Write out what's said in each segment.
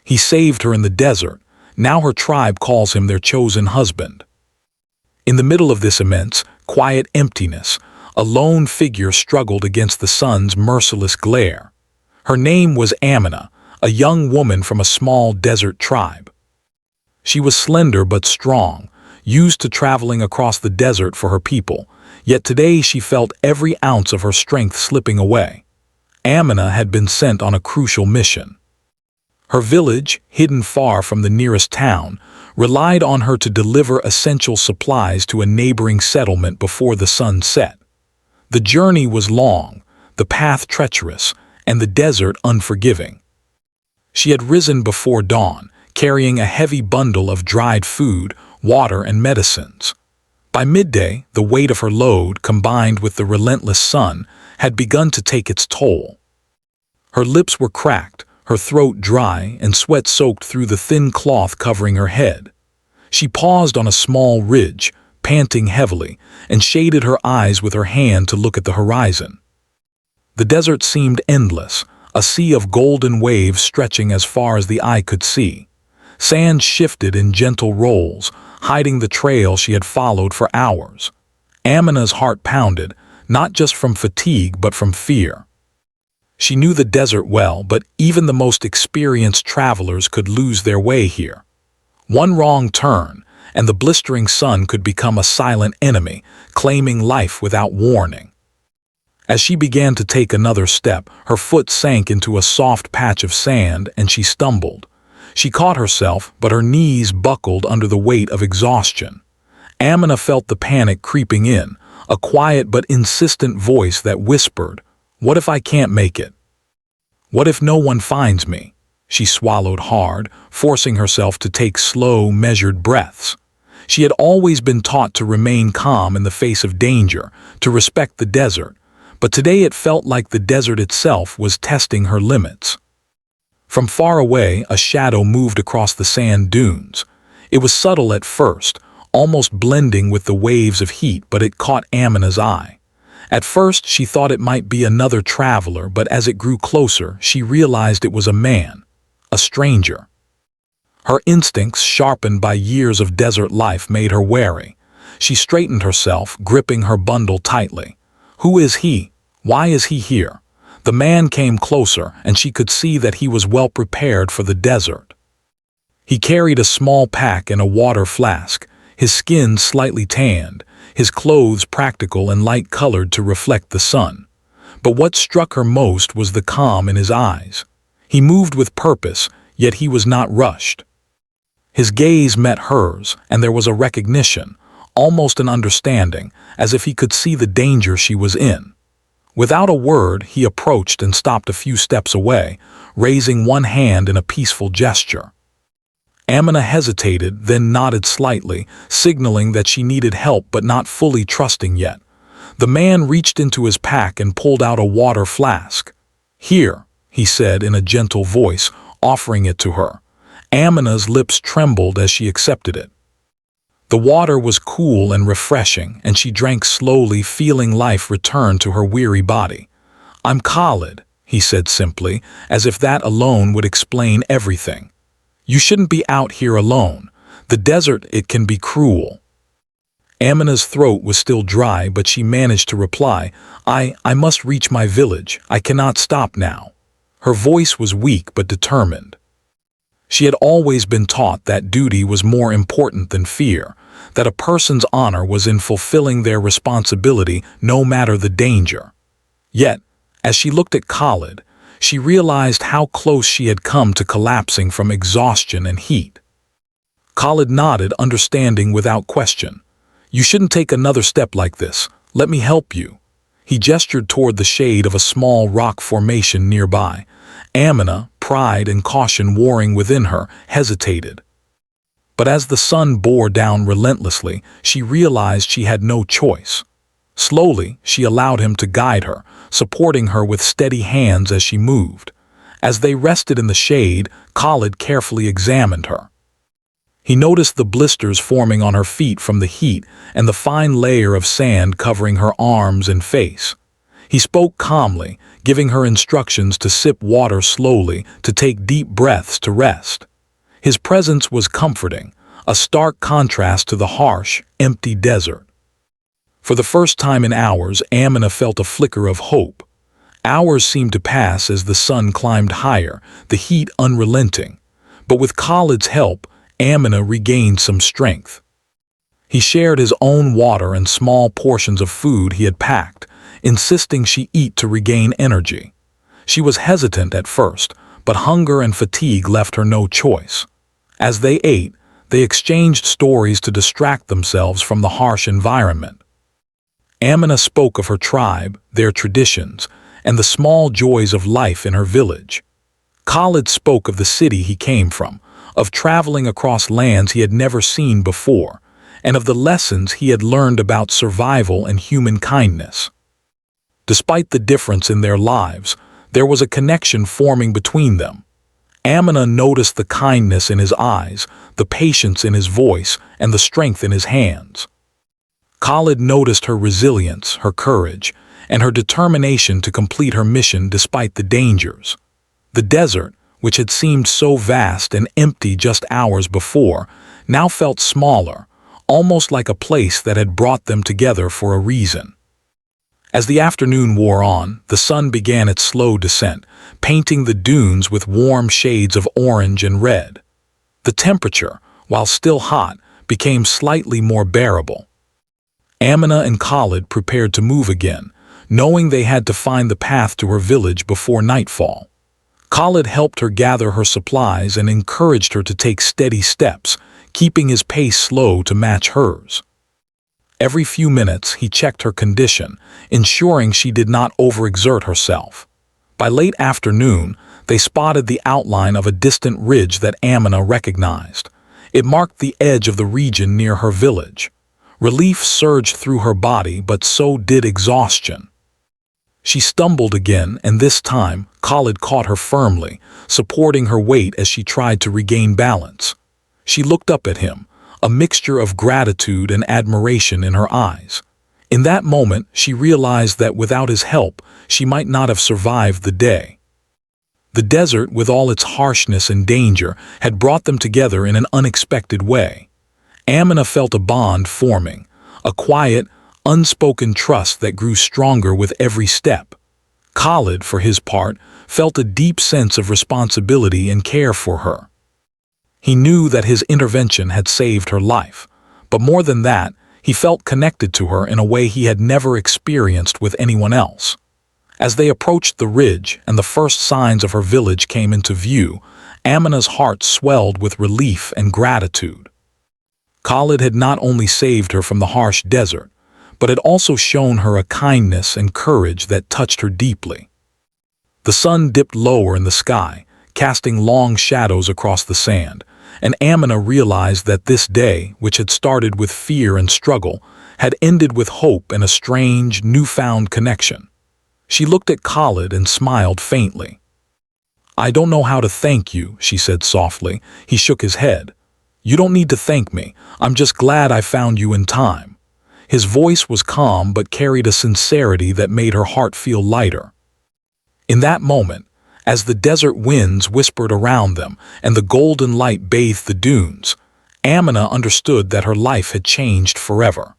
He saved her in the desert. Now her tribe calls him their chosen husband. In the middle of this immense, quiet emptiness, a lone figure struggled against the sun's merciless glare. Her name was Amina, a young woman from a small desert tribe. She was slender but strong, used to traveling across the desert for her people, yet today she felt every ounce of her strength slipping away. Amina had been sent on a crucial mission. Her village, hidden far from the nearest town, relied on her to deliver essential supplies to a neighboring settlement before the sun set. The journey was long, the path treacherous, and the desert unforgiving. She had risen before dawn, carrying a heavy bundle of dried food, water, and medicines. By midday, the weight of her load, combined with the relentless sun, had begun to take its toll. Her lips were cracked, her throat dry, and sweat soaked through the thin cloth covering her head. She paused on a small ridge, panting heavily, and shaded her eyes with her hand to look at the horizon. The desert seemed endless, a sea of golden waves stretching as far as the eye could see. Sand shifted in gentle rolls, hiding the trail she had followed for hours. Amina's heart pounded, not just from fatigue but from fear. She knew the desert well, but even the most experienced travelers could lose their way here. One wrong turn, and the blistering sun could become a silent enemy, claiming life without warning. As she began to take another step, her foot sank into a soft patch of sand and she stumbled. She caught herself, but her knees buckled under the weight of exhaustion. Amina felt the panic creeping in, a quiet but insistent voice that whispered, "What if I can't make it? What if no one finds me?" She swallowed hard, forcing herself to take slow, measured breaths. She had always been taught to remain calm in the face of danger, to respect the desert, but today it felt like the desert itself was testing her limits. From far away, a shadow moved across the sand dunes. It was subtle at first, almost blending with the waves of heat, but it caught Amina's eye. At first, she thought it might be another traveler, but as it grew closer, she realized it was a man, a stranger. Her instincts, sharpened by years of desert life, made her wary. She straightened herself, gripping her bundle tightly. Who is he? Why is he here? The man came closer, and she could see that he was well prepared for the desert. He carried a small pack and a water flask, his skin slightly tanned, his clothes practical and light-colored to reflect the sun. But what struck her most was the calm in his eyes. He moved with purpose, yet he was not rushed. His gaze met hers, and there was a recognition, almost an understanding, as if he could see the danger she was in. Without a word, he approached and stopped a few steps away, raising one hand in a peaceful gesture. Amina hesitated, then nodded slightly, signaling that she needed help but not fully trusting yet. The man reached into his pack and pulled out a water flask. "Here," he said in a gentle voice, offering it to her. Amina's lips trembled as she accepted it. The water was cool and refreshing, and she drank slowly, feeling life return to her weary body. "I'm Khalid," he said simply, as if that alone would explain everything. "You shouldn't be out here alone. The desert, it can be cruel." Amina's throat was still dry, but she managed to reply, I must reach my village. I cannot stop now." Her voice was weak but determined. She had always been taught that duty was more important than fear, that a person's honor was in fulfilling their responsibility no matter the danger. Yet, as she looked at Khalid, she realized how close she had come to collapsing from exhaustion and heat. Khalid nodded, understanding without question. "You shouldn't take another step like this. Let me help you." He gestured toward the shade of a small rock formation nearby. Amina, pride and caution warring within her, hesitated. But as the sun bore down relentlessly, she realized she had no choice. Slowly, she allowed him to guide her, supporting her with steady hands as she moved. As they rested in the shade, Khalid carefully examined her. He noticed the blisters forming on her feet from the heat and the fine layer of sand covering her arms and face. He spoke calmly, giving her instructions to sip water slowly, to take deep breaths to rest. His presence was comforting, a stark contrast to the harsh, empty desert. For the first time in hours, Amina felt a flicker of hope. Hours seemed to pass as the sun climbed higher, the heat unrelenting. But with Khalid's help, Amina regained some strength. He shared his own water and small portions of food he had packed, insisting she eat to regain energy. She was hesitant at first, but hunger and fatigue left her no choice. As they ate, they exchanged stories to distract themselves from the harsh environment. Amina spoke of her tribe, their traditions, and the small joys of life in her village. Khalid spoke of the city he came from, of traveling across lands he had never seen before, and of the lessons he had learned about survival and human kindness. Despite the difference in their lives, there was a connection forming between them. Amina noticed the kindness in his eyes, the patience in his voice, and the strength in his hands. Khalid noticed her resilience, her courage, and her determination to complete her mission despite the dangers. The desert, which had seemed so vast and empty just hours before, now felt smaller, almost like a place that had brought them together for a reason. As the afternoon wore on, the sun began its slow descent, painting the dunes with warm shades of orange and red. The temperature, while still hot, became slightly more bearable. Amina and Khalid prepared to move again, knowing they had to find the path to her village before nightfall. Khalid helped her gather her supplies and encouraged her to take steady steps, keeping his pace slow to match hers. Every few minutes he checked her condition, ensuring she did not overexert herself. By late afternoon, they spotted the outline of a distant ridge that Amina recognized. It marked the edge of the region near her village. Relief surged through her body, but so did exhaustion. She stumbled again, and this time, Khalid caught her firmly, supporting her weight as she tried to regain balance. She looked up at him, a mixture of gratitude and admiration in her eyes. In that moment, she realized that without his help, she might not have survived the day. The desert, with all its harshness and danger, had brought them together in an unexpected way. Amina felt a bond forming, a quiet, unspoken trust that grew stronger with every step. Khalid, for his part, felt a deep sense of responsibility and care for her. He knew that his intervention had saved her life, but more than that, he felt connected to her in a way he had never experienced with anyone else. As they approached the ridge and the first signs of her village came into view, Amina's heart swelled with relief and gratitude. Khalid had not only saved her from the harsh desert, but had also shown her a kindness and courage that touched her deeply. The sun dipped lower in the sky, casting long shadows across the sand, and Amina realized that this day, which had started with fear and struggle, had ended with hope and a strange, newfound connection. She looked at Khalid and smiled faintly. "I don't know how to thank you," she said softly. He shook his head. "You don't need to thank me. I'm just glad I found you in time." His voice was calm but carried a sincerity that made her heart feel lighter. In that moment, as the desert winds whispered around them and the golden light bathed the dunes, Amina understood that her life had changed forever.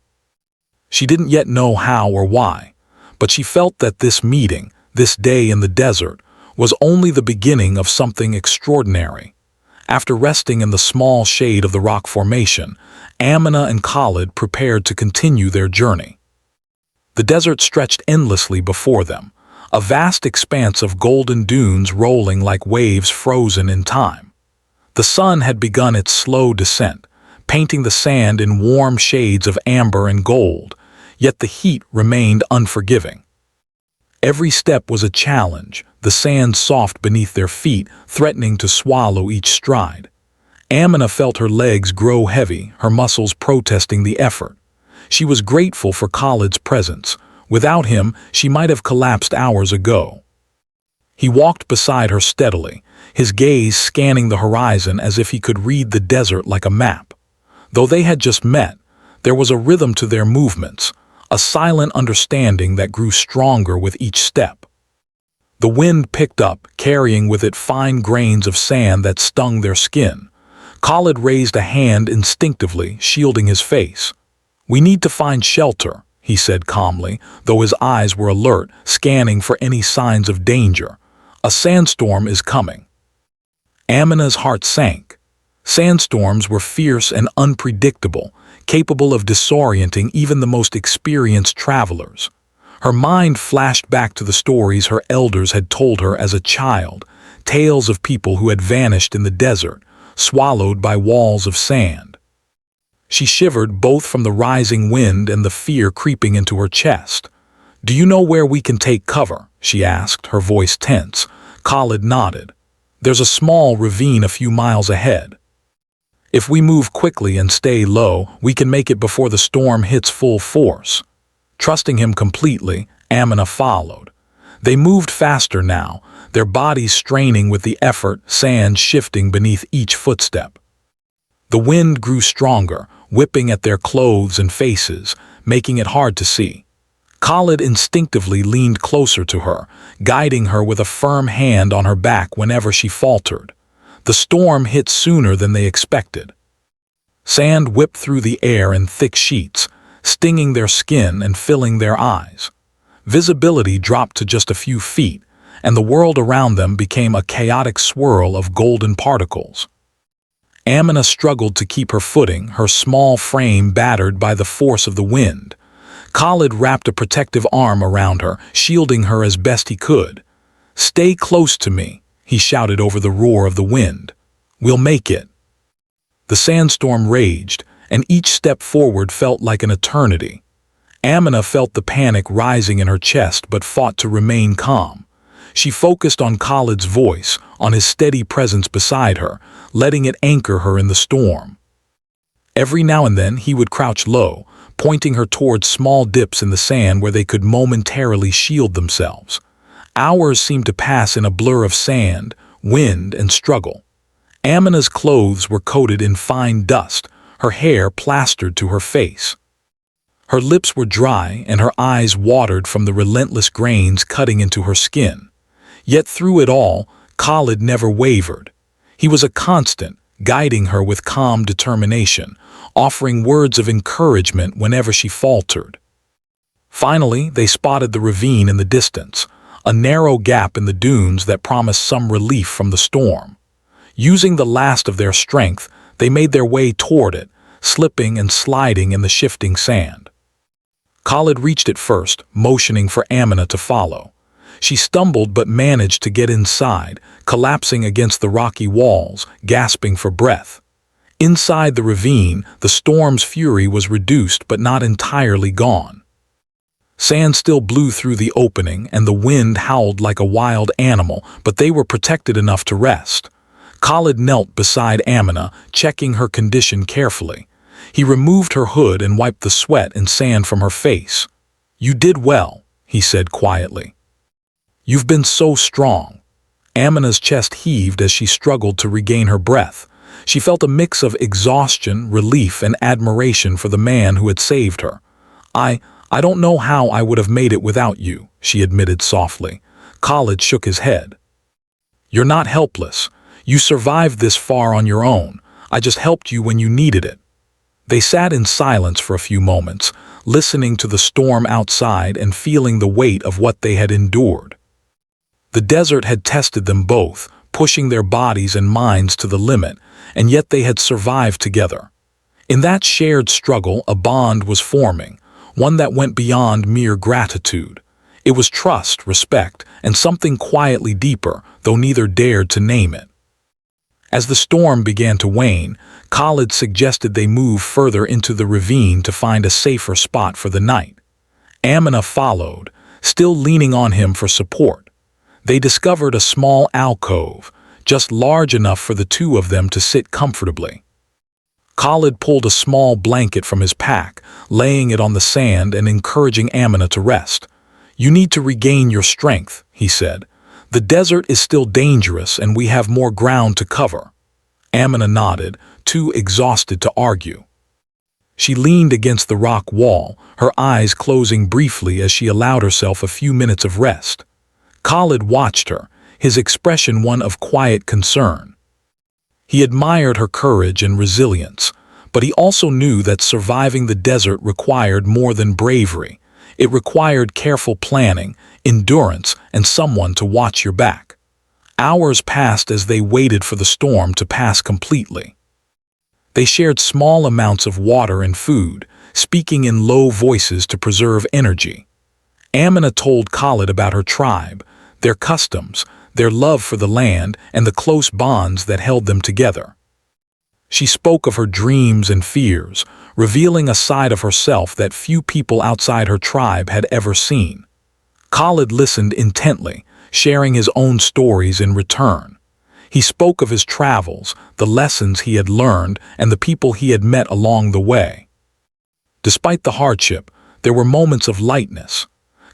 She didn't yet know how or why, but she felt that this meeting, this day in the desert, was only the beginning of something extraordinary. After resting in the small shade of the rock formation, Amina and Khalid prepared to continue their journey. The desert stretched endlessly before them, a vast expanse of golden dunes rolling like waves frozen in time. The sun had begun its slow descent, painting the sand in warm shades of amber and gold, yet the heat remained unforgiving. Every step was a challenge, the sand soft beneath their feet, threatening to swallow each stride. Amina felt her legs grow heavy, her muscles protesting the effort. She was grateful for Khalid's presence. Without him, she might have collapsed hours ago. He walked beside her steadily, his gaze scanning the horizon as if he could read the desert like a map. Though they had just met, there was a rhythm to their movements, a silent understanding that grew stronger with each step. The wind picked up, carrying with it fine grains of sand that stung their skin. Khalid raised a hand instinctively, shielding his face. "We need to find shelter," he said calmly, though his eyes were alert, scanning for any signs of danger. "A sandstorm is coming." Amina's heart sank. Sandstorms were fierce and unpredictable, capable of disorienting even the most experienced travelers. Her mind flashed back to the stories her elders had told her as a child, tales of people who had vanished in the desert, swallowed by walls of sand. She shivered both from the rising wind and the fear creeping into her chest. "Do you know where we can take cover?" she asked, her voice tense. Khalid nodded. "There's a small ravine a few miles ahead. If we move quickly and stay low, we can make it before the storm hits full force." Trusting him completely, Amina followed. They moved faster now, their bodies straining with the effort, sand shifting beneath each footstep. The wind grew stronger, whipping at their clothes and faces, making it hard to see. Khalid instinctively leaned closer to her, guiding her with a firm hand on her back whenever she faltered. The storm hit sooner than they expected. Sand whipped through the air in thick sheets, stinging their skin and filling their eyes. Visibility dropped to just a few feet, and the world around them became a chaotic swirl of golden particles. Amina struggled to keep her footing, her small frame battered by the force of the wind. Khalid wrapped a protective arm around her, shielding her as best he could. "Stay close to me," he shouted over the roar of the wind. "We'll make it." The sandstorm raged, and each step forward felt like an eternity. Amina felt the panic rising in her chest but fought to remain calm. She focused on Khalid's voice, on his steady presence beside her, letting it anchor her in the storm. Every now and then he would crouch low, pointing her towards small dips in the sand where they could momentarily shield themselves. Hours seemed to pass in a blur of sand, wind, and struggle. Amina's clothes were coated in fine dust, her hair plastered to her face. Her lips were dry and her eyes watered from the relentless grains cutting into her skin. Yet through it all, Khalid never wavered. He was a constant, guiding her with calm determination, offering words of encouragement whenever she faltered. Finally, they spotted the ravine in the distance, a narrow gap in the dunes that promised some relief from the storm. Using the last of their strength, they made their way toward it, slipping and sliding in the shifting sand. Khalid reached it first, motioning for Amina to follow. She stumbled but managed to get inside, collapsing against the rocky walls, gasping for breath. Inside the ravine, the storm's fury was reduced but not entirely gone. Sand still blew through the opening and the wind howled like a wild animal, but they were protected enough to rest. Khalid knelt beside Amina, checking her condition carefully. He removed her hood and wiped the sweat and sand from her face. "You did well," he said quietly. "You've been so strong." Amina's chest heaved as she struggled to regain her breath. She felt a mix of exhaustion, relief, and admiration for the man who had saved her. I don't know how I would have made it without you," she admitted softly. Khalid shook his head. "You're not helpless. You survived this far on your own. I just helped you when you needed it." They sat in silence for a few moments, listening to the storm outside and feeling the weight of what they had endured. The desert had tested them both, pushing their bodies and minds to the limit, and yet they had survived together. In that shared struggle, a bond was forming, one that went beyond mere gratitude. It was trust, respect, and something quietly deeper, though neither dared to name it. As the storm began to wane, Khalid suggested they move further into the ravine to find a safer spot for the night. Amina followed, still leaning on him for support. They discovered a small alcove, just large enough for the two of them to sit comfortably. Khalid pulled a small blanket from his pack, laying it on the sand and encouraging Amina to rest. "You need to regain your strength," he said. "The desert is still dangerous and we have more ground to cover." Amina nodded, too exhausted to argue. She leaned against the rock wall, her eyes closing briefly as she allowed herself a few minutes of rest. Khalid watched her, his expression one of quiet concern. He admired her courage and resilience, but he also knew that surviving the desert required more than bravery. It required careful planning, endurance, and someone to watch your back. Hours passed as they waited for the storm to pass completely. They shared small amounts of water and food, speaking in low voices to preserve energy. Amina told Khalid about her tribe, their customs, their love for the land, and the close bonds that held them together. She spoke of her dreams and fears, revealing a side of herself that few people outside her tribe had ever seen. Khalid listened intently, sharing his own stories in return. He spoke of his travels, the lessons he had learned, and the people he had met along the way. Despite the hardship, there were moments of lightness.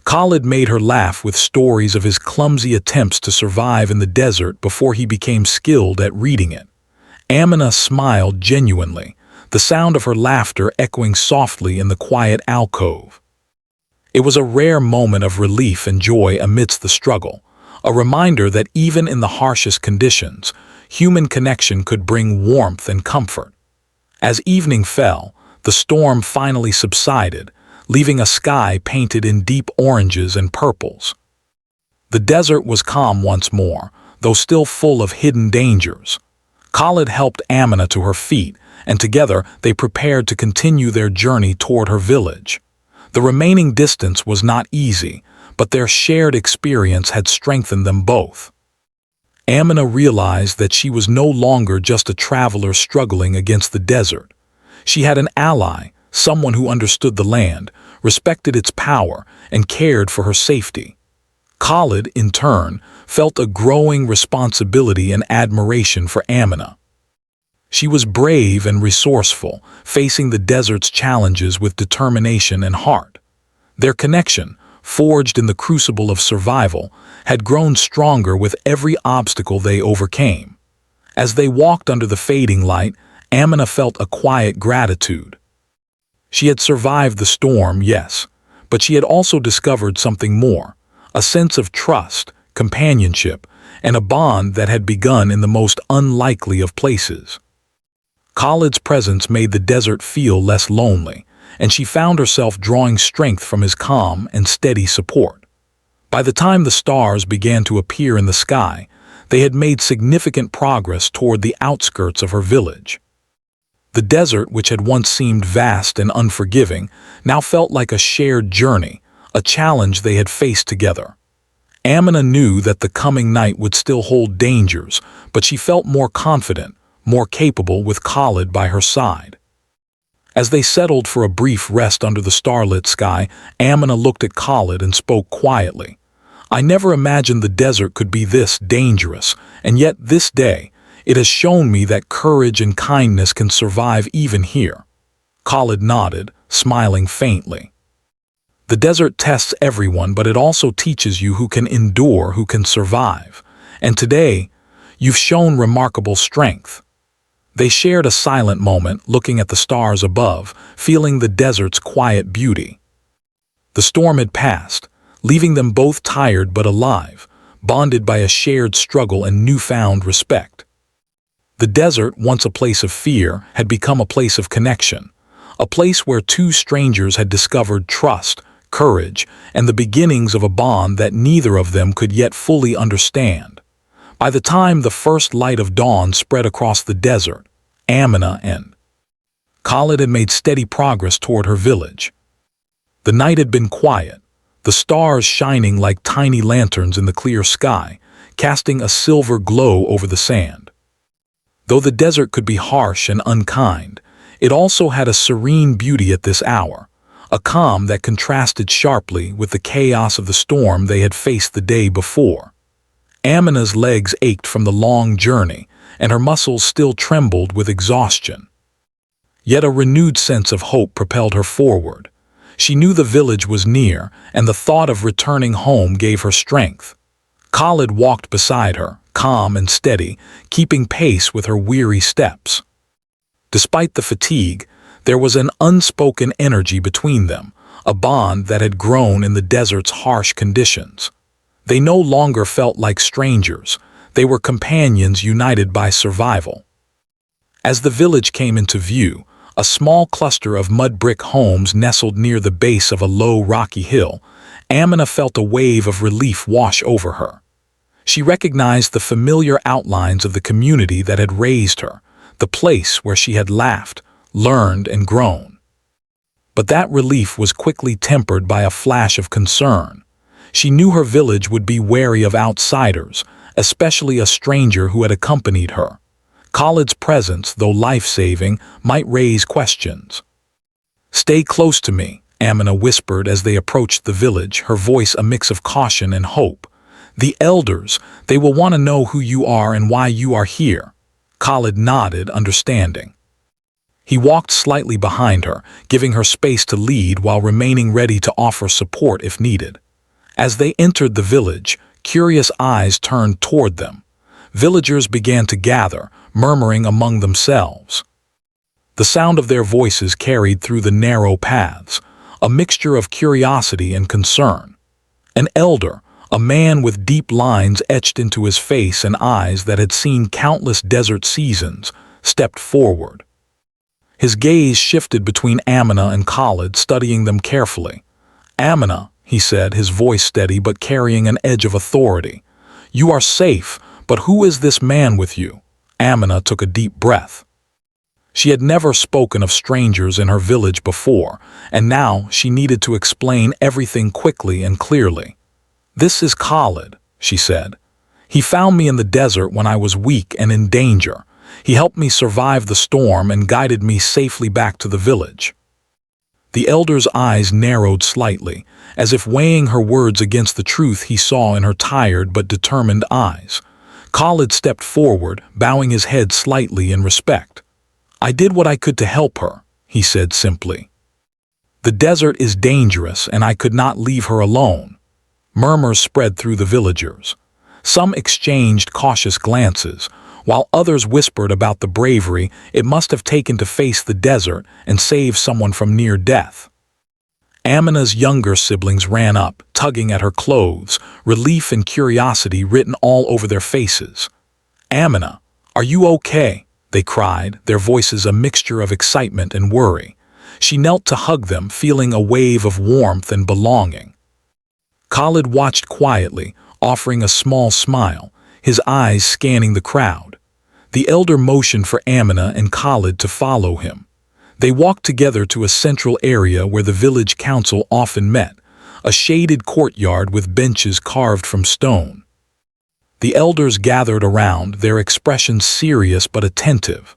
Khalid made her laugh with stories of his clumsy attempts to survive in the desert before he became skilled at reading it. Amina smiled genuinely, the sound of her laughter echoing softly in the quiet alcove. It was a rare moment of relief and joy amidst the struggle, a reminder that even in the harshest conditions, human connection could bring warmth and comfort. As evening fell, the storm finally subsided, leaving a sky painted in deep oranges and purples. The desert was calm once more, though still full of hidden dangers. Khalid helped Amina to her feet, and together they prepared to continue their journey toward her village. The remaining distance was not easy, but their shared experience had strengthened them both. Amina realized that she was no longer just a traveler struggling against the desert. She had an ally, someone who understood the land, respected its power, and cared for her safety. Khalid, in turn, felt a growing responsibility and admiration for Amina. She was brave and resourceful, facing the desert's challenges with determination and heart. Their connection, forged in the crucible of survival, had grown stronger with every obstacle they overcame. As they walked under the fading light, Amina felt a quiet gratitude. She had survived the storm, yes, but she had also discovered something more, a sense of trust, companionship, and a bond that had begun in the most unlikely of places. Khalid's presence made the desert feel less lonely, and she found herself drawing strength from his calm and steady support. By the time the stars began to appear in the sky, they had made significant progress toward the outskirts of her village. The desert, which had once seemed vast and unforgiving, now felt like a shared journey, a challenge they had faced together. Amina knew that the coming night would still hold dangers, but she felt more confident, more capable with Khalid by her side. As they settled for a brief rest under the starlit sky, Amina looked at Khalid and spoke quietly. "I never imagined the desert could be this dangerous, and yet this day, it has shown me that courage and kindness can survive even here." Khalid nodded, smiling faintly. The desert tests everyone, but it also teaches you who can endure, who can survive. And today, you've shown remarkable strength. They shared a silent moment, looking at the stars above, feeling the desert's quiet beauty. The storm had passed, leaving them both tired but alive, bonded by a shared struggle and newfound respect. The desert, once a place of fear, had become a place of connection, a place where two strangers had discovered trust, courage, and the beginnings of a bond that neither of them could yet fully understand. By the time the first light of dawn spread across the desert, Amina and Khalid had made steady progress toward her village. The night had been quiet, the stars shining like tiny lanterns in the clear sky, casting a silver glow over the sand. Though the desert could be harsh and unkind, it also had a serene beauty at this hour, a calm that contrasted sharply with the chaos of the storm they had faced the day before. Amina's legs ached from the long journey, and her muscles still trembled with exhaustion. Yet a renewed sense of hope propelled her forward. She knew the village was near, and the thought of returning home gave her strength. Khalid walked beside her, calm and steady, keeping pace with her weary steps. Despite the fatigue, There was an unspoken energy between them, a bond that had grown in the desert's harsh conditions. They no longer felt like strangers. They were companions united by survival. As the village came into view, a small cluster of mud brick homes nestled near the base of a low rocky hill, Amina felt a wave of relief wash over her. She recognized the familiar outlines of the community that had raised her, the place where she had laughed, learned, and grown. But that relief was quickly tempered by a flash of concern. She knew her village would be wary of outsiders, especially a stranger who had accompanied her. Khalid's presence, though life-saving, might raise questions. "Stay close to me," Amina whispered as they approached the village, her voice a mix of caution and hope. "The elders, they will want to know who you are and why you are here." Khalid nodded, understanding. He walked slightly behind her, giving her space to lead while remaining ready to offer support if needed. As they entered the village, curious eyes turned toward them. Villagers began to gather, murmuring among themselves. The sound of their voices carried through the narrow paths, a mixture of curiosity and concern. An elder, a man with deep lines etched into his face and eyes that had seen countless desert seasons, stepped forward. His gaze shifted between Amina and Khalid, studying them carefully. "Amina," he said, his voice steady but carrying an edge of authority. "You are safe, but who is this man with you?" Amina took a deep breath. She had never spoken of strangers in her village before, and now she needed to explain everything quickly and clearly. "This is Khalid," she said. "He found me in the desert when I was weak and in danger. He helped me survive the storm and guided me safely back to the village." The elder's eyes narrowed slightly, as if weighing her words against the truth he saw in her tired but determined eyes. Khalid stepped forward, bowing his head slightly in respect. "I did what I could to help her," he said simply. "The desert is dangerous and I could not leave her alone." Murmurs spread through the villagers. Some exchanged cautious glances, while others whispered about the bravery it must have taken to face the desert and save someone from near death. Amina's younger siblings ran up, tugging at her clothes, relief and curiosity written all over their faces. "Amina, are you okay?" they cried, their voices a mixture of excitement and worry. She knelt to hug them, feeling a wave of warmth and belonging. Khalid watched quietly, offering a small smile, his eyes scanning the crowd. The elder motioned for Amina and Khalid to follow him. They walked together to a central area where the village council often met, a shaded courtyard with benches carved from stone. The elders gathered around, their expressions serious but attentive.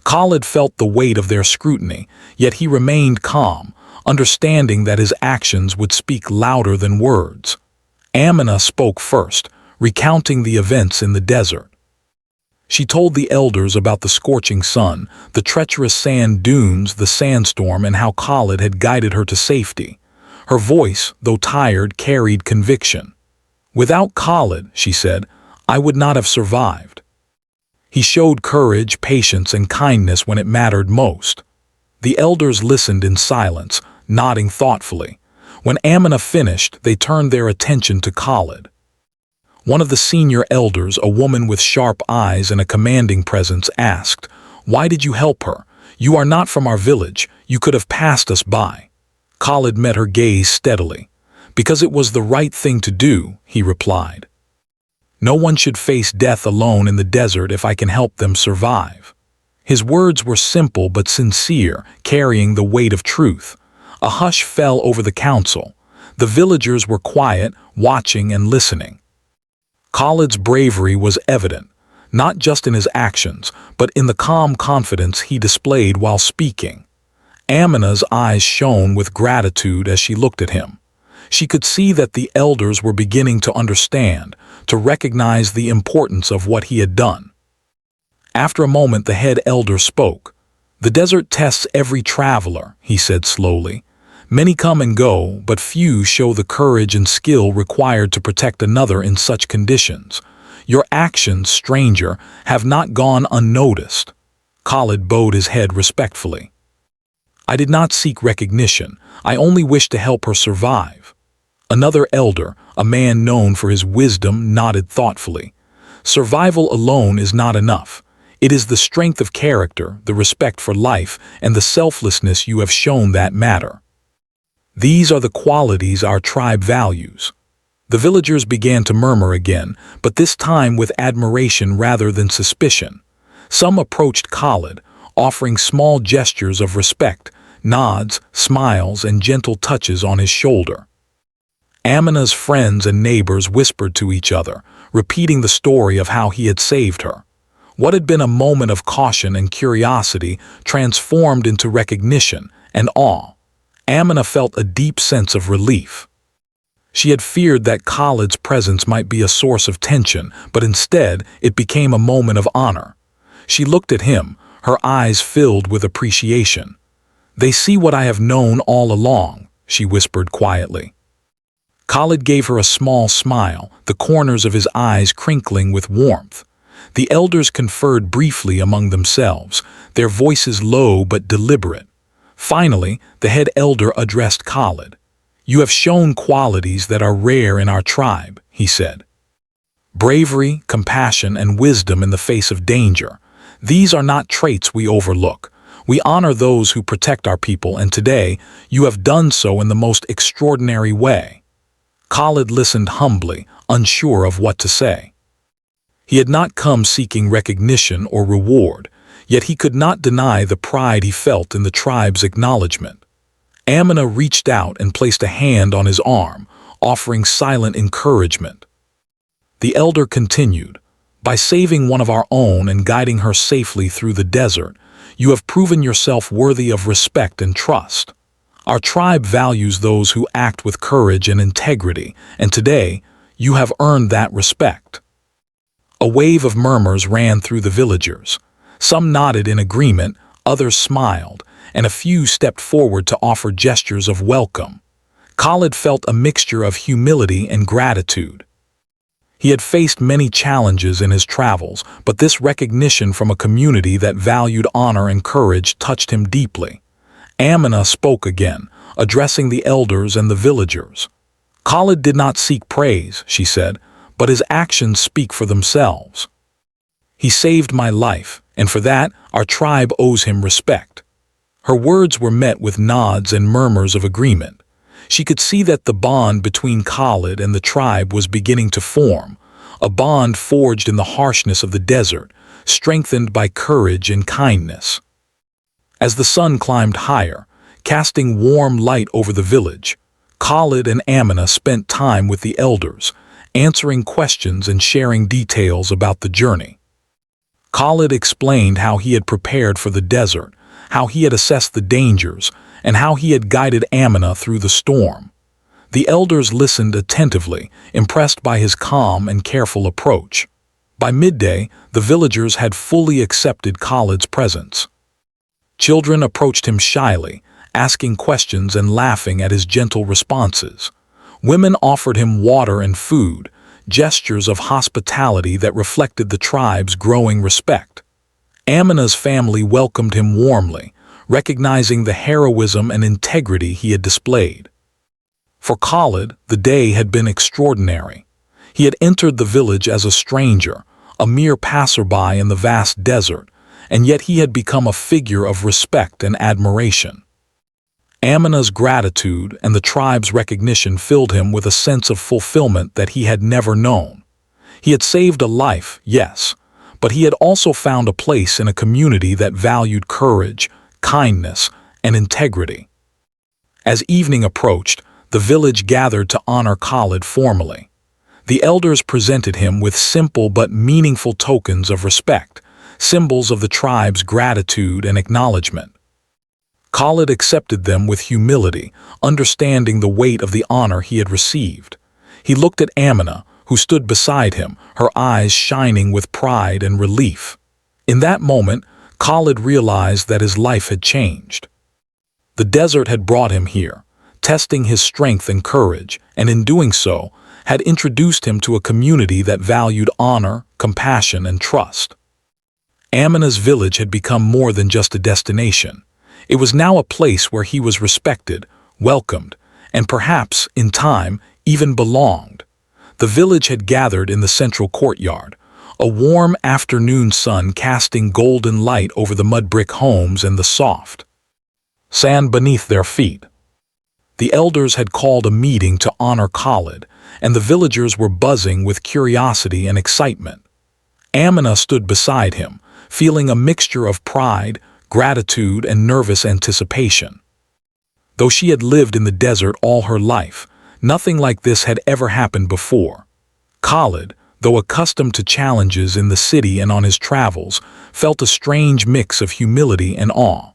Khalid felt the weight of their scrutiny, yet he remained calm, understanding that his actions would speak louder than words. Amina spoke first, recounting the events in the desert. She told the elders about the scorching sun, the treacherous sand dunes, the sandstorm, and how Khalid had guided her to safety. Her voice, though tired, carried conviction. "Without Khalid," she said, "I would not have survived." He showed courage, patience, and kindness when it mattered most. The elders listened in silence, nodding thoughtfully. When Amina finished, they turned their attention to Khalid. One of the senior elders, a woman with sharp eyes and a commanding presence, asked, "Why did you help her? You are not from our village. You could have passed us by." Khalid met her gaze steadily. "Because it was the right thing to do," he replied. "No one should face death alone in the desert if I can help them survive." His words were simple but sincere, carrying the weight of truth. A hush fell over the council. The villagers were quiet, watching and listening. Khalid's bravery was evident, not just in his actions, but in the calm confidence he displayed while speaking. Amina's eyes shone with gratitude as she looked at him. She could see that the elders were beginning to understand, to recognize the importance of what he had done. After a moment, the head elder spoke. "The desert tests every traveler," he said slowly. "Many come and go, but few show the courage and skill required to protect another in such conditions. Your actions, stranger, have not gone unnoticed." Khalid bowed his head respectfully. I did not seek recognition. I only wished to help her survive. Another elder, a man known for his wisdom, nodded thoughtfully. Survival alone is not enough. It is the strength of character, the respect for life, and the selflessness you have shown that matter. These are the qualities our tribe values. The villagers began to murmur again, but this time with admiration rather than suspicion. Some approached Khalid, offering small gestures of respect, nods, smiles, and gentle touches on his shoulder. Amina's friends and neighbors whispered to each other, repeating the story of how he had saved her. What had been a moment of caution and curiosity transformed into recognition and awe. Amina felt a deep sense of relief. She had feared that Khalid's presence might be a source of tension, but instead it became a moment of honor. She looked at him, her eyes filled with appreciation. "They see what I have known all along," she whispered quietly. Khalid gave her a small smile, the corners of his eyes crinkling with warmth. The elders conferred briefly among themselves, their voices low but deliberate. Finally, the head elder addressed Khalid. "You have shown qualities that are rare in our tribe," he said. "Bravery, compassion, and wisdom in the face of danger. These are not traits we overlook. We honor those who protect our people, and today you have done so in the most extraordinary way." Khalid listened humbly, unsure of what to say. He had not come seeking recognition or reward, yet he could not deny the pride he felt in the tribe's acknowledgement. Amina reached out and placed a hand on his arm, offering silent encouragement. The elder continued, "By saving one of our own and guiding her safely through the desert, you have proven yourself worthy of respect and trust. Our tribe values those who act with courage and integrity, and today you have earned that respect." A wave of murmurs ran through the villagers. Some nodded in agreement, others smiled, and a few stepped forward to offer gestures of welcome. Khalid felt a mixture of humility and gratitude. He had faced many challenges in his travels, but this recognition from a community that valued honor and courage touched him deeply. Amina spoke again, addressing the elders and the villagers. "Khalid did not seek praise," she said, "but his actions speak for themselves. He saved my life, and for that our tribe owes him respect." Her words were met with nods and murmurs of agreement. She could see that the bond between Khalid and the tribe was beginning to form, a bond forged in the harshness of the desert, strengthened by courage and kindness. As the sun climbed higher, casting warm light over the village, Khalid and Amina spent time with the elders, answering questions and sharing details about the journey. Khalid explained how he had prepared for the desert, how he had assessed the dangers, and how he had guided Amina through the storm. The elders listened attentively, impressed by his calm and careful approach. By midday, the villagers had fully accepted Khalid's presence. Children approached him shyly, asking questions and laughing at his gentle responses. Women offered him water and food, gestures of hospitality that reflected the tribe's growing respect. Amina's family welcomed him warmly, recognizing the heroism and integrity he had displayed. For Khalid, the day had been extraordinary. He had entered the village as a stranger, a mere passerby in the vast desert, and yet he had become a figure of respect and admiration. Amina's gratitude and the tribe's recognition filled him with a sense of fulfillment that he had never known. He had saved a life, yes, but he had also found a place in a community that valued courage, kindness, and integrity. As evening approached, the village gathered to honor Khalid formally. The elders presented him with simple but meaningful tokens of respect, symbols of the tribe's gratitude and acknowledgement. Khalid accepted them with humility, understanding the weight of the honor he had received. He looked at Amina, who stood beside him, her eyes shining with pride and relief. In that moment, Khalid realized that his life had changed. The desert had brought him here, testing his strength and courage, and in doing so, had introduced him to a community that valued honor, compassion, and trust. Amina's village had become more than just a destination. It was now a place where he was respected, welcomed, and perhaps, in time, even belonged. The village had gathered in the central courtyard, a warm afternoon sun casting golden light over the mud brick homes and the soft sand beneath their feet. The elders had called a meeting to honor Khalid, and the villagers were buzzing with curiosity and excitement. Amina stood beside him, feeling a mixture of pride, gratitude, and nervous anticipation. Though she had lived in the desert all her life, nothing like this had ever happened before. Khalid, though accustomed to challenges in the city and on his travels, felt a strange mix of humility and awe.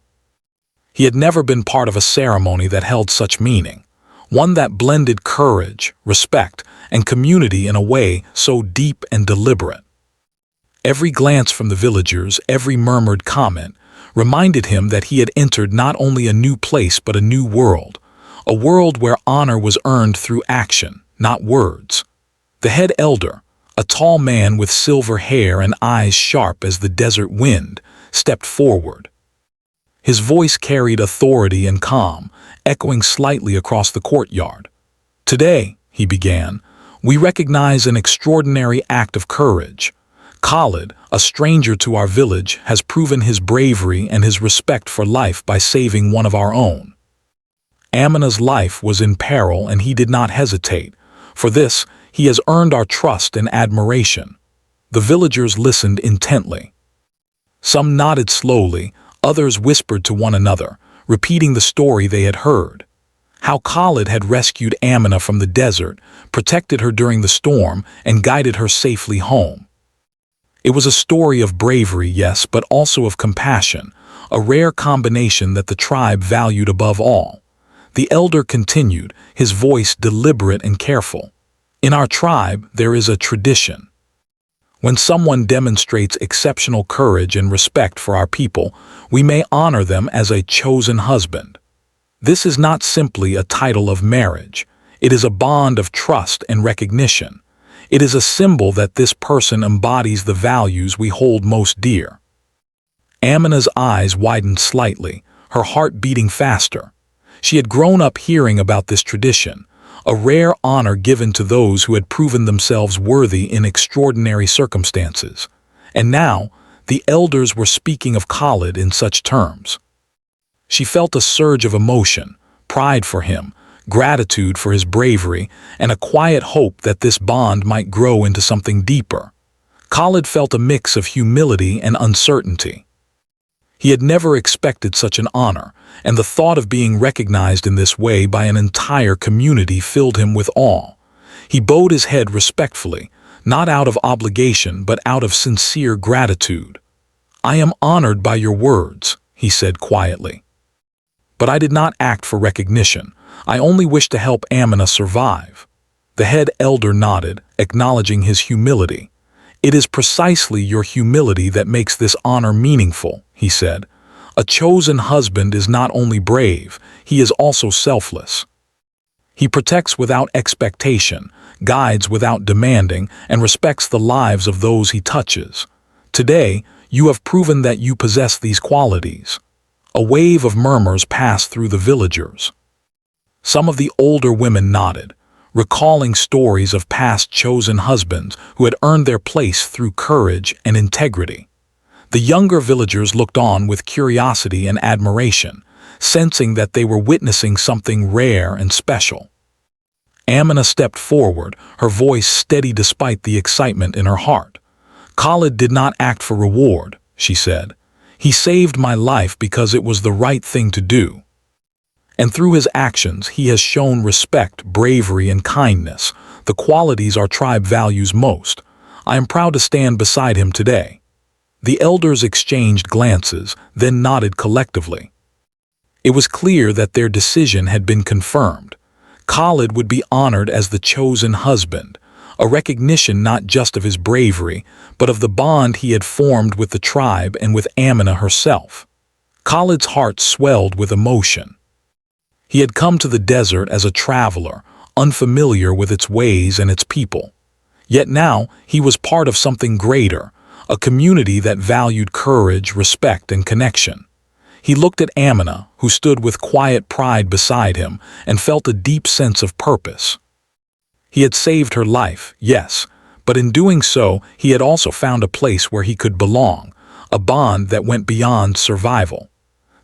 He had never been part of a ceremony that held such meaning, one that blended courage, respect, and community in a way so deep and deliberate. Every glance from the villagers, every murmured comment, reminded him that he had entered not only a new place but a new world, a world where honor was earned through action, not words. The head elder, a tall man with silver hair and eyes sharp as the desert wind, stepped forward. His voice carried authority and calm, echoing slightly across the courtyard. "Today," he began, "we recognize an extraordinary act of courage. Khalid, a stranger to our village, has proven his bravery and his respect for life by saving one of our own. Amina's life was in peril and he did not hesitate. For this, he has earned our trust and admiration." The villagers listened intently. Some nodded slowly, others whispered to one another, repeating the story they had heard. How Khalid had rescued Amina from the desert, protected her during the storm, and guided her safely home. It was a story of bravery, yes, but also of compassion, a rare combination that the tribe valued above all. The elder continued, his voice deliberate and careful. "In our tribe, there is a tradition. When someone demonstrates exceptional courage and respect for our people, we may honor them as a chosen husband. This is not simply a title of marriage. It is a bond of trust and recognition. It is a symbol that this person embodies the values we hold most dear." Amina's eyes widened slightly, her heart beating faster. She had grown up hearing about this tradition, a rare honor given to those who had proven themselves worthy in extraordinary circumstances. And now, the elders were speaking of Khalid in such terms. She felt a surge of emotion, pride for him, gratitude for his bravery, and a quiet hope that this bond might grow into something deeper. Khalid felt a mix of humility and uncertainty. He had never expected such an honor, and the thought of being recognized in this way by an entire community filled him with awe. He bowed his head respectfully, not out of obligation but out of sincere gratitude. "I am honored by your words," he said quietly. "But I did not act for recognition. I only wish to help Amina survive." The head elder nodded, acknowledging his humility. "It is precisely your humility that makes this honor meaningful," he said. "A chosen husband is not only brave, he is also selfless. He protects without expectation, guides without demanding, and respects the lives of those he touches. Today, you have proven that you possess these qualities." A wave of murmurs passed through the villagers. Some of the older women nodded, recalling stories of past chosen husbands who had earned their place through courage and integrity. The younger villagers looked on with curiosity and admiration, sensing that they were witnessing something rare and special. Amina stepped forward, her voice steady despite the excitement in her heart. "Khalid did not act for reward," she said. "He saved my life because it was the right thing to do. And through his actions, he has shown respect, bravery, and kindness, the qualities our tribe values most. I am proud to stand beside him today." The elders exchanged glances, then nodded collectively. It was clear that their decision had been confirmed. Khalid would be honored as the chosen husband, a recognition not just of his bravery, but of the bond he had formed with the tribe and with Amina herself. Khalid's heart swelled with emotion. He had come to the desert as a traveler, unfamiliar with its ways and its people. Yet now he was part of something greater, a community that valued courage, respect, and connection. He looked at Amina, who stood with quiet pride beside him, and felt a deep sense of purpose. He had saved her life, yes, but in doing so, he had also found a place where he could belong, a bond that went beyond survival.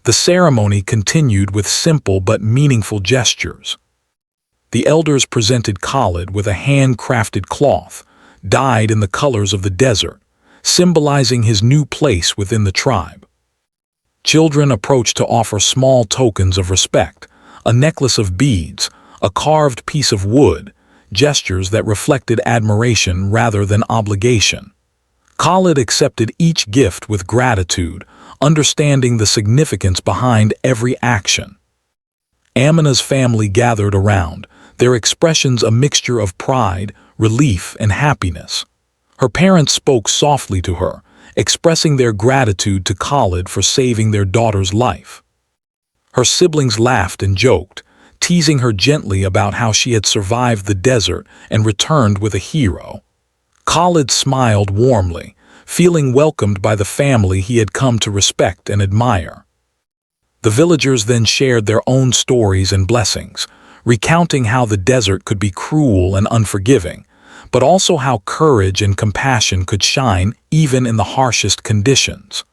The ceremony continued with simple but meaningful gestures. The elders presented Khalid with a handcrafted cloth, dyed in the colors of the desert, symbolizing his new place within the tribe. Children approached to offer small tokens of respect, a necklace of beads, a carved piece of wood, gestures that reflected admiration rather than obligation. Khalid accepted each gift with gratitude, understanding the significance behind every action. Amina's family gathered around, their expressions a mixture of pride, relief, and happiness. Her parents spoke softly to her, expressing their gratitude to Khalid for saving their daughter's life. Her siblings laughed and joked, teasing her gently about how she had survived the desert and returned with a hero. Khalid smiled warmly, feeling welcomed by the family he had come to respect and admire. The villagers then shared their own stories and blessings, recounting how the desert could be cruel and unforgiving, but also how courage and compassion could shine even in the harshest conditions.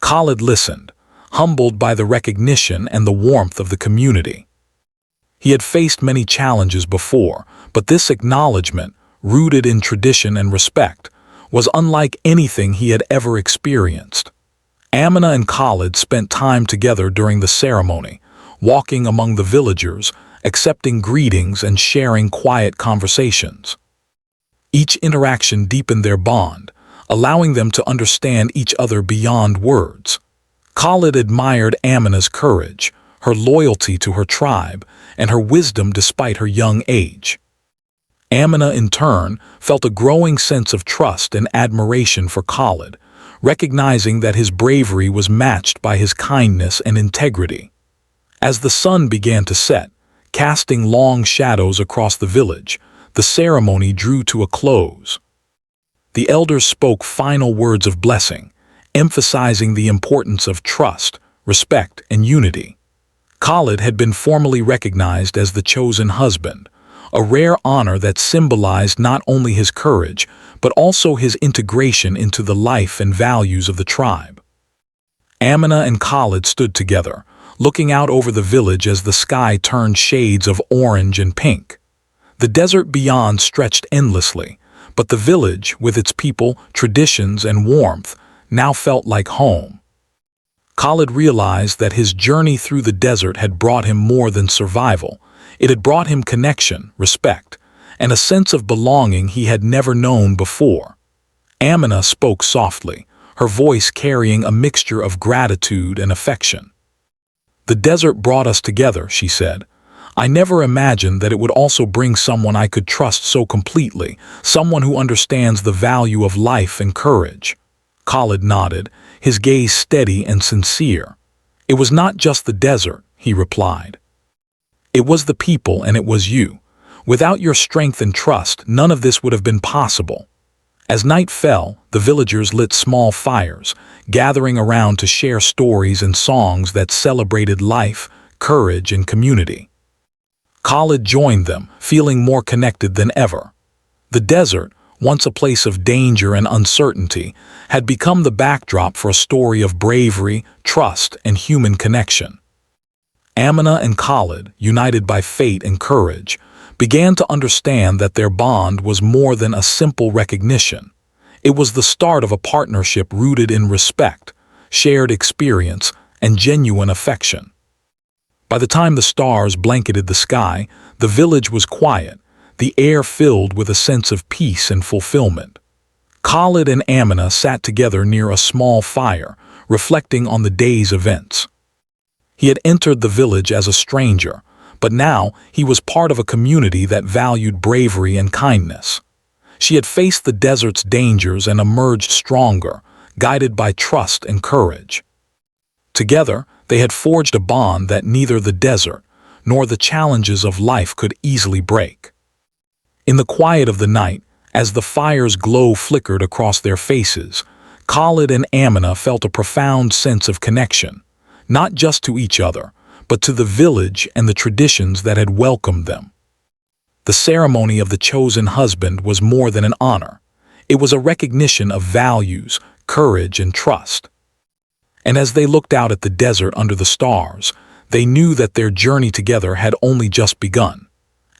Khalid listened, humbled by the recognition and the warmth of the community. He had faced many challenges before, but this acknowledgement, rooted in tradition and respect, was unlike anything he had ever experienced. Amina and Khalid spent time together during the ceremony, walking among the villagers, accepting greetings and sharing quiet conversations. Each interaction deepened their bond, allowing them to understand each other beyond words. Khalid admired Amina's courage, her loyalty to her tribe, and her wisdom despite her young age. Amina, in turn, felt a growing sense of trust and admiration for Khalid, recognizing that his bravery was matched by his kindness and integrity. As the sun began to set, casting long shadows across the village, the ceremony drew to a close. The elders spoke final words of blessing, emphasizing the importance of trust, respect, and unity. Khalid had been formally recognized as the chosen husband, a rare honor that symbolized not only his courage, but also his integration into the life and values of the tribe. Amina and Khalid stood together, looking out over the village as the sky turned shades of orange and pink. The desert beyond stretched endlessly, but the village, with its people, traditions, and warmth, now felt like home. Khalid realized that his journey through the desert had brought him more than survival. It had brought him connection, respect, and a sense of belonging he had never known before. Amina spoke softly, her voice carrying a mixture of gratitude and affection. "The desert brought us together," she said. "I never imagined that it would also bring someone I could trust so completely, someone who understands the value of life and courage." Khalid nodded, his gaze steady and sincere. "It was not just the desert," he replied. "It was the people, and it was you. Without your strength and trust, none of this would have been possible." As night fell, the villagers lit small fires, gathering around to share stories and songs that celebrated life, courage, and community. Khalid joined them, feeling more connected than ever. The desert, once a place of danger and uncertainty, had become the backdrop for a story of bravery, trust, and human connection. Amina and Khalid, united by fate and courage, began to understand that their bond was more than a simple recognition. It was the start of a partnership rooted in respect, shared experience, and genuine affection. By the time the stars blanketed the sky, the village was quiet, the air filled with a sense of peace and fulfillment. Khalid and Amina sat together near a small fire, reflecting on the day's events. He had entered the village as a stranger, but now he was part of a community that valued bravery and kindness. She had faced the desert's dangers and emerged stronger, guided by trust and courage. Together, they had forged a bond that neither the desert nor the challenges of life could easily break. In the quiet of the night, as the fire's glow flickered across their faces, Khalid and Amina felt a profound sense of connection, not just to each other, but to the village and the traditions that had welcomed them. The ceremony of the chosen husband was more than an honor. It was a recognition of values, courage, and trust. And as they looked out at the desert under the stars, they knew that their journey together had only just begun.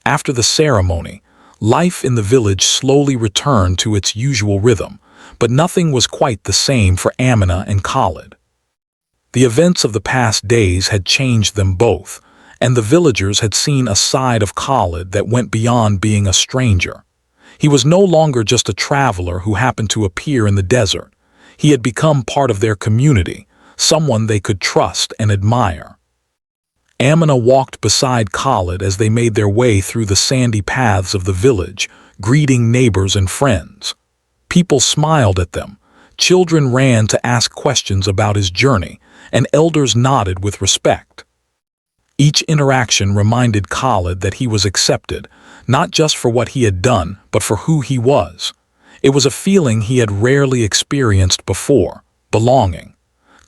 After the ceremony, life in the village slowly returned to its usual rhythm, but nothing was quite the same for Amina and Khalid. The events of the past days had changed them both, and the villagers had seen a side of Khalid that went beyond being a stranger. He was no longer just a traveler who happened to appear in the desert. He had become part of their community, someone they could trust and admire. Amina walked beside Khalid as they made their way through the sandy paths of the village, greeting neighbors and friends. People smiled at them, children ran to ask questions about his journey, and elders nodded with respect. Each interaction reminded Khalid that he was accepted, not just for what he had done, but for who he was. It was a feeling he had rarely experienced before, belonging.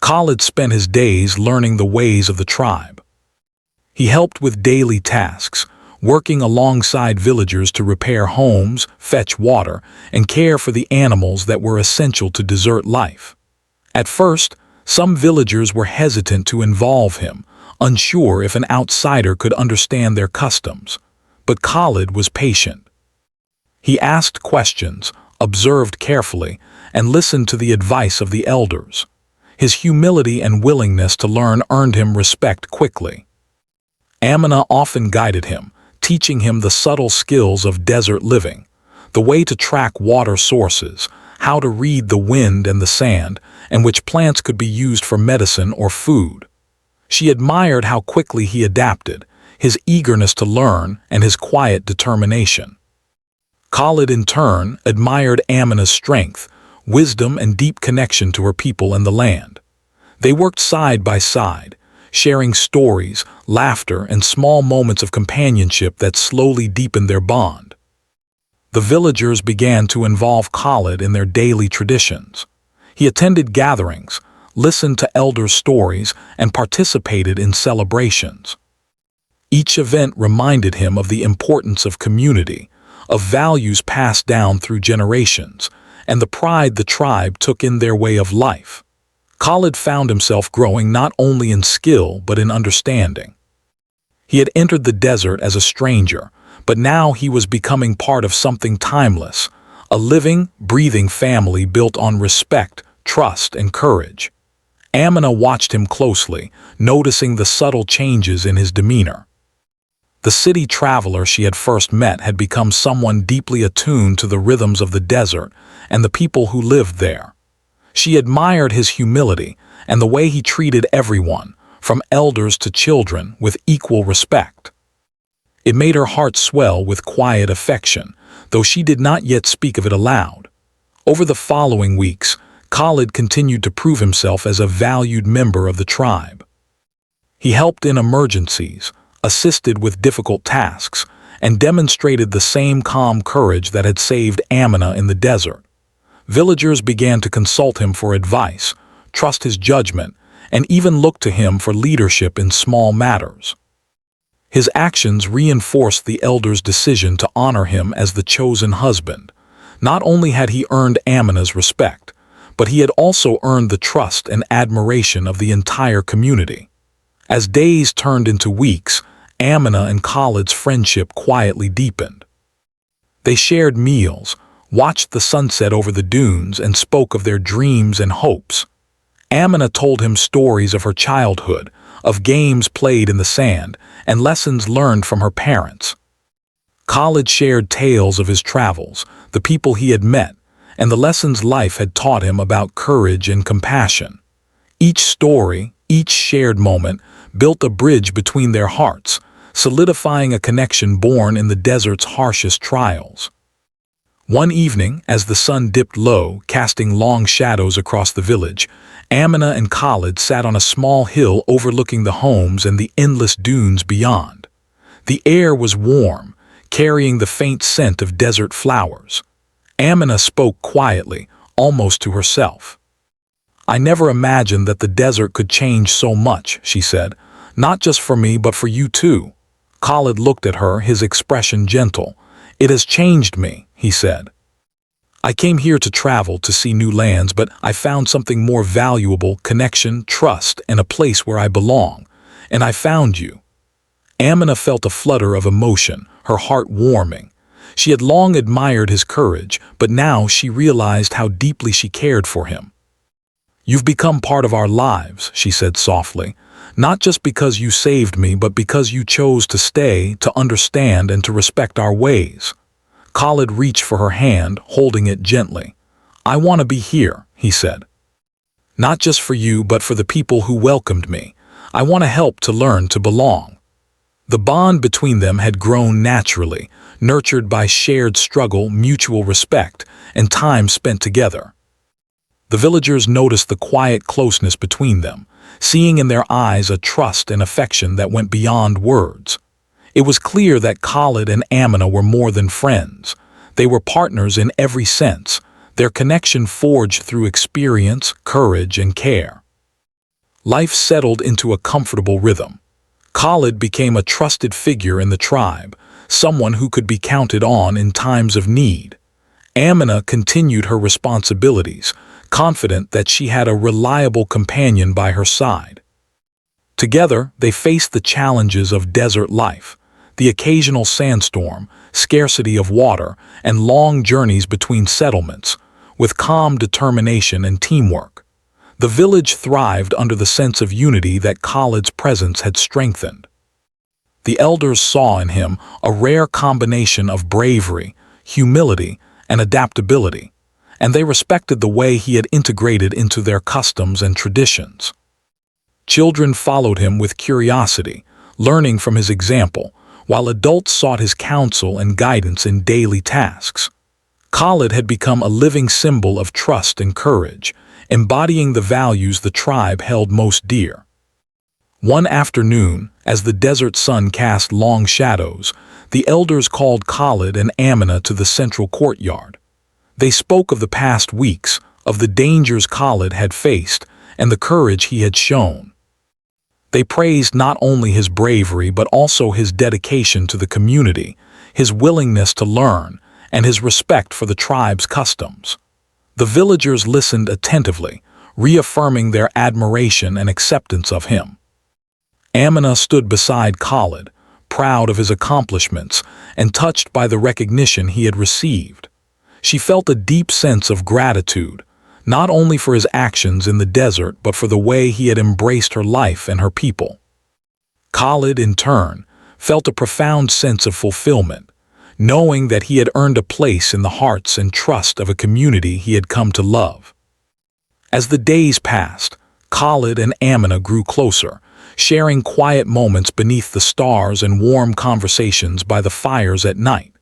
Khalid spent his days learning the ways of the tribe. He helped with daily tasks, working alongside villagers to repair homes, fetch water, and care for the animals that were essential to desert life. At first, some villagers were hesitant to involve him, unsure if an outsider could understand their customs. But Khalid was patient. He asked questions, observed carefully, and listened to the advice of the elders. His humility and willingness to learn earned him respect quickly. Amina often guided him, teaching him the subtle skills of desert living, the way to track water sources, how to read the wind and the sand, and which plants could be used for medicine or food. She admired how quickly he adapted, his eagerness to learn, and his quiet determination. Khalid, in turn, admired Amina's strength, wisdom, and deep connection to her people and the land. They worked side by side, sharing stories, laughter, and small moments of companionship that slowly deepened their bond. The villagers began to involve Khalid in their daily traditions. He attended gatherings, listened to elders' stories, and participated in celebrations. Each event reminded him of the importance of community, of values passed down through generations, and the pride the tribe took in their way of life. Khalid found himself growing not only in skill but in understanding. He had entered the desert as a stranger, but now he was becoming part of something timeless, a living, breathing family built on respect, trust, and courage. Amina watched him closely, noticing the subtle changes in his demeanor. The city traveler she had first met had become someone deeply attuned to the rhythms of the desert and the people who lived there. She admired his humility and the way he treated everyone, from elders to children, with equal respect. It made her heart swell with quiet affection, though she did not yet speak of it aloud. Over the following weeks, Khalid continued to prove himself as a valued member of the tribe. He helped in emergencies, assisted with difficult tasks, and demonstrated the same calm courage that had saved Amina in the desert. Villagers began to consult him for advice, trust his judgment, and even look to him for leadership in small matters. His actions reinforced the elders' decision to honor him as the chosen husband. Not only had he earned Amina's respect, but he had also earned the trust and admiration of the entire community. As days turned into weeks, Amina and Khalid's friendship quietly deepened. They shared meals, watched the sunset over the dunes, and spoke of their dreams and hopes. Amina told him stories of her childhood, of games played in the sand, and lessons learned from her parents. Khalid shared tales of his travels, the people he had met, and the lessons life had taught him about courage and compassion. Each story, each shared moment, built a bridge between their hearts, solidifying a connection born in the desert's harshest trials. One evening, as the sun dipped low, casting long shadows across the village, Amina and Khalid sat on a small hill overlooking the homes and the endless dunes beyond. The air was warm, carrying the faint scent of desert flowers. Amina spoke quietly, almost to herself. "I never imagined that the desert could change so much," she said. "Not just for me, but for you too." Khalid looked at her, his expression gentle. "It has changed me," he said. "I came here to travel, to see new lands, but I found something more valuable: connection, trust, and a place where I belong. And I found you." Amina felt a flutter of emotion, her heart warming. She had long admired his courage, but now she realized how deeply she cared for him. "You've become part of our lives," she said softly. "Not just because you saved me, but because you chose to stay, to understand, and to respect our ways." Khalid reached for her hand, holding it gently. "I want to be here," he said. "Not just for you, but for the people who welcomed me. I want to help, to learn, to belong." The bond between them had grown naturally, nurtured by shared struggle, mutual respect, and time spent together. The villagers noticed the quiet closeness between them, seeing in their eyes a trust and affection that went beyond words. It was clear that Khalid and Amina were more than friends. They were partners in every sense, their connection forged through experience, courage, and care. Life settled into a comfortable rhythm. Khalid became a trusted figure in the tribe, someone who could be counted on in times of need. Amina continued her responsibilities, confident that she had a reliable companion by her side. Together, they faced the challenges of desert life, the occasional sandstorm, scarcity of water, and long journeys between settlements, with calm determination and teamwork. The village thrived under the sense of unity that Khalid's presence had strengthened. The elders saw in him a rare combination of bravery, humility, and adaptability, and they respected the way he had integrated into their customs and traditions. Children followed him with curiosity, learning from his example, while adults sought his counsel and guidance in daily tasks. Khalid had become a living symbol of trust and courage, embodying the values the tribe held most dear. One afternoon, as the desert sun cast long shadows, the elders called Khalid and Amina to the central courtyard. They spoke of the past weeks, of the dangers Khalid had faced, and the courage he had shown. They praised not only his bravery but also his dedication to the community, his willingness to learn, and his respect for the tribe's customs. The villagers listened attentively, reaffirming their admiration and acceptance of him. Amina stood beside Khalid, proud of his accomplishments and touched by the recognition he had received. She felt a deep sense of gratitude, not only for his actions in the desert but for the way he had embraced her life and her people. Khalid, in turn, felt a profound sense of fulfillment, knowing that he had earned a place in the hearts and trust of a community he had come to love. As the days passed, Khalid and Amina grew closer, sharing quiet moments beneath the stars and warm conversations by the fires at night.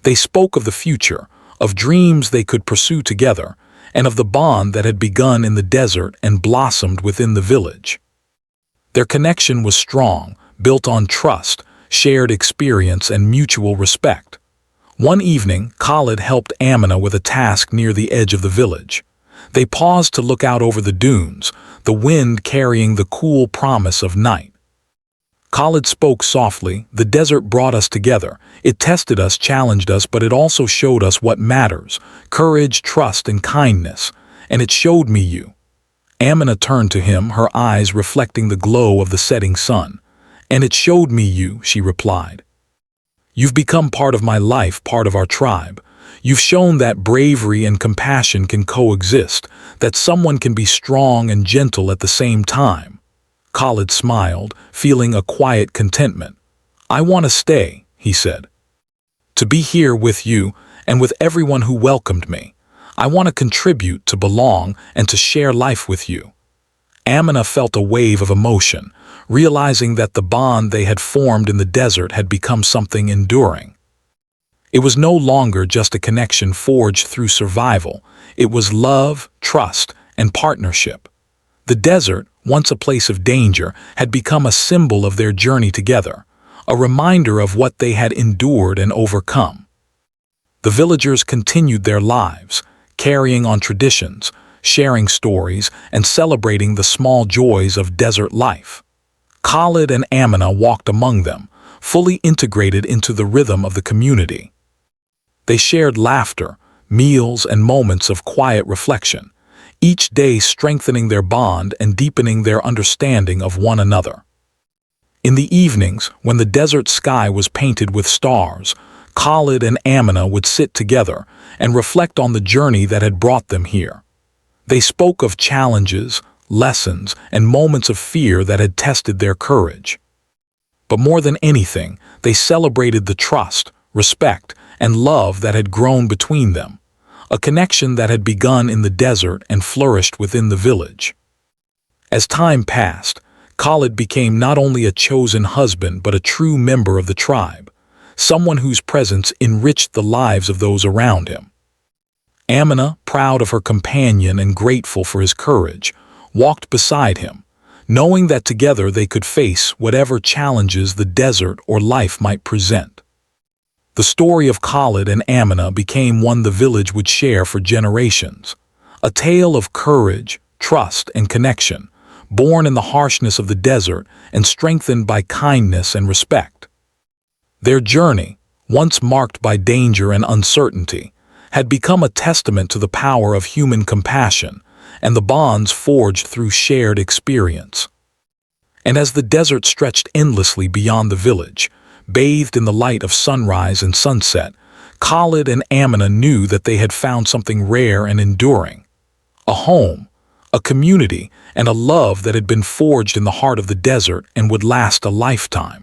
They spoke of the future, of dreams they could pursue together, and of the bond that had begun in the desert and blossomed within the village. Their connection was strong, built on trust, shared experience, and mutual respect. One evening, Khalid helped Amina with a task near the edge of the village. They paused to look out over the dunes, the wind carrying the cool promise of night. Khalid spoke softly. "The desert brought us together. It tested us, challenged us, but it also showed us what matters: courage, trust, and kindness. And it showed me you." Amina turned to him, her eyes reflecting the glow of the setting sun. "And it showed me you," she replied. "You've become part of my life, part of our tribe. You've shown that bravery and compassion can coexist, that someone can be strong and gentle at the same time." Khalid smiled, feeling a quiet contentment. "I want to stay," he said. "To be here with you and with everyone who welcomed me. I want to contribute, to belong, and to share life with you." Amina felt a wave of emotion, realizing that the bond they had formed in the desert had become something enduring. It was no longer just a connection forged through survival. It was love, trust, and partnership. The desert, once a place of danger, had become a symbol of their journey together, a reminder of what they had endured and overcome. The villagers continued their lives, carrying on traditions, sharing stories and celebrating the small joys of desert life. Khalid and Amina walked among them, fully integrated into the rhythm of the community. They shared laughter, meals, and moments of quiet reflection, each day strengthening their bond and deepening their understanding of one another. In the evenings, when the desert sky was painted with stars, Khalid and Amina would sit together and reflect on the journey that had brought them here. They spoke of challenges, lessons, and moments of fear that had tested their courage. But more than anything, they celebrated the trust, respect, and love that had grown between them, a connection that had begun in the desert and flourished within the village. As time passed, Khalid became not only a chosen husband but a true member of the tribe, someone whose presence enriched the lives of those around him. Amina, proud of her companion and grateful for his courage, walked beside him, knowing that together they could face whatever challenges the desert or life might present. The story of Khalid and Amina became one the village would share for generations, a tale of courage, trust, and connection, born in the harshness of the desert and strengthened by kindness and respect. Their journey, once marked by danger and uncertainty, had become a testament to the power of human compassion and the bonds forged through shared experience. And as the desert stretched endlessly beyond the village, bathed in the light of sunrise and sunset, Khalid and Amina knew that they had found something rare and enduring: a home, a community, and a love that had been forged in the heart of the desert and would last a lifetime.